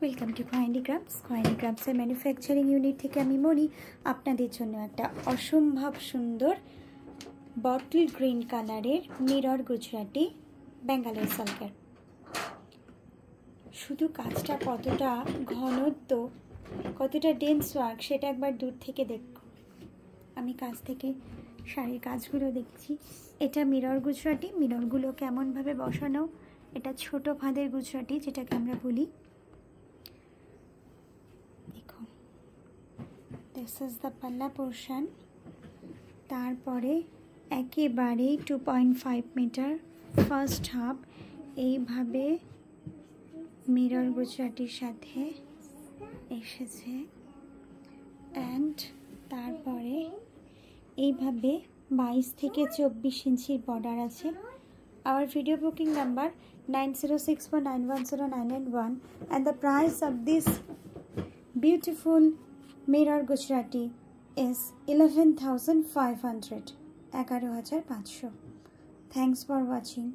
Welcome to খোয়াইনি ক্রাফটসের manufacturing unit থেকে আমি মনি আপনাদের জন্য একটা অসম্ভব সুন্দর বটল গ্রিন কালারের মিরর গুজরাটি বেঙ্গালোর সিল্কের। শুধু কাজটা কতটা ঘনত্ব, কতটা ডেন্স ওয়ার্ক সেটা একবার দূর থেকে দেখো। আমি কাছ থেকে শাড়ির কাজগুলো দেখছি। এটা মিরর গুজরাটি, মিররগুলো কেমনভাবে বসানো, এটা ছোট ফাঁদের গুজরাটি যেটাকে আমরা বলি। দেখো, দিস ইজ দ্য পাল্লা পোর্শন। তারপরে একেবারে 2.5 মিটার ফার্স্ট হাফ এইভাবে মিরর গুজরাটির সাথে এসেছে, অ্যান্ড তারপরে এইভাবে 22 থেকে 24 ইঞ্চির বর্ডার আছে। Our video booking number 9064910991 and the price of this beautiful mirror Gujarati is 11,500. 11,500. Thanks for watching.